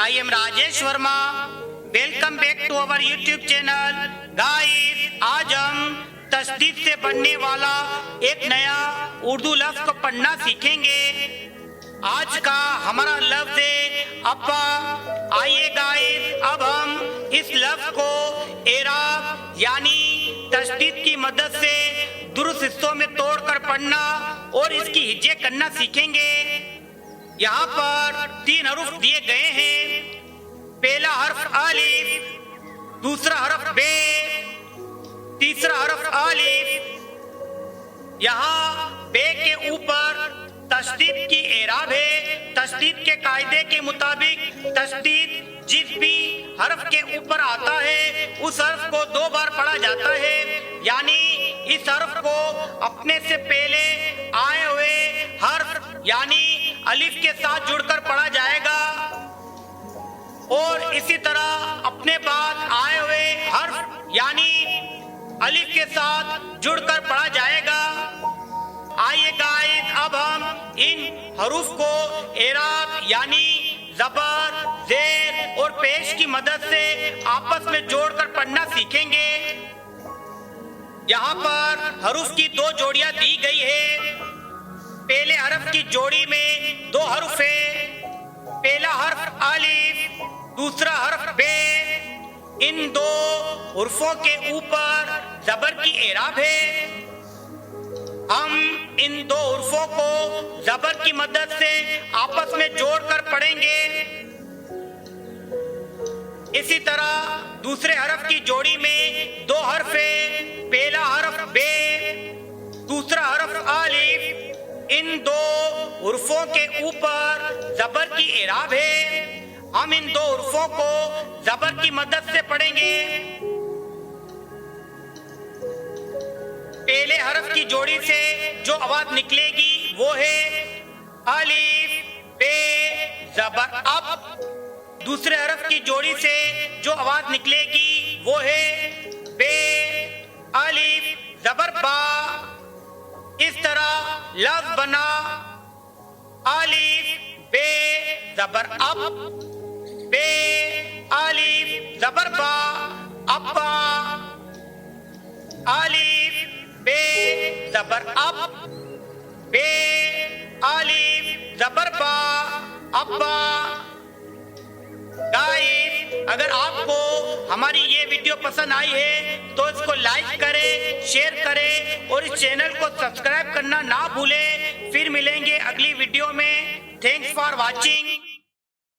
I am Rajesh Verma. Welcome back to our YouTube channel. Guys, आज हम तशदीद से बनने वाला एक नया उर्दू लफ्ज को पढ़ना सीखेंगे। आज का हमारा लफ्ज है अब्बा। आइए गाइस, अब हम इस लफ्ज को एराब यानी तशदीद की मदद से दुरुस्त हिस्सों में तोड़कर पढ़ना और इसकी हिज्जे करना सीखेंगे। यहाँ पर 3 हरुफ दिए गए हैं। पहला हर्फ अलिफ, दूसरा हर्फ बे, तीसरा हर्फ अलिफ। यहाँ बे के ऊपर तशदीद की एराब है। तशदीद के कायदे के मुताबिक तशदीद जिस भी हर्फ के ऊपर आता है उस हर्फ को 2 बार पढ़ा जाता है, यानी इस हर्फ को अपने से पहले आए हुए हर्फ यानी अलिफ के साथ जुड़कर पढ़ा जाएगा और इसी तरह अपने बाद आए हुए हर्फ यानी अलिफ के साथ जुड़कर पढ़ा जाएगा। आइए गाइस, अब हम इन हरूफ को एराब यानी जबर, जेर और पेश की मदद से आपस में जोड़कर पढ़ना सीखेंगे। यहाँ पर हरूफ की 2 जोड़ियां दी गई है। पहले हर्फ की जोड़ी में 2 हर्फ है। पहला हर्फ अलिफ, दूसरा हर्फ बे। इन 2 हर्फों के ऊपर जबर की एराब है। हम इन 2 हर्फों को जबर की मदद से आपस में जोड़कर पढ़ेंगे। इसी तरह दूसरे हर्फ की जोड़ी में 2 हर्फ है। पहला हर्फ बे, दूसरा हर्फ अलिफ। इन 2 हर्फों के ऊपर जबर की एराब है। हम इन 2 हर्फों को जबर की मदद से पढ़ेंगे। पहले हर्फ की जोड़ी से जो आवाज निकलेगी वो है अलिफ बे जबर अब। दूसरे हर्फ की जोड़ी से जो आवाज निकलेगी वो है बे अलिफ जबर बा। इस तरह लफ्ज बना अलिफ बे जबर अब, बे अलिफ जबर बा, अब्बा। अलिफ बे जबर अब, बे अलिफ जबर बा, अब्बा। गाइस, अगर आपको हमारी ये वीडियो पसंद आई है तो इसको लाइक करें, शेयर करें और इस चैनल को सब्सक्राइब करना ना भूलें। फिर मिलेंगे अगली वीडियो में। Thanks for watching.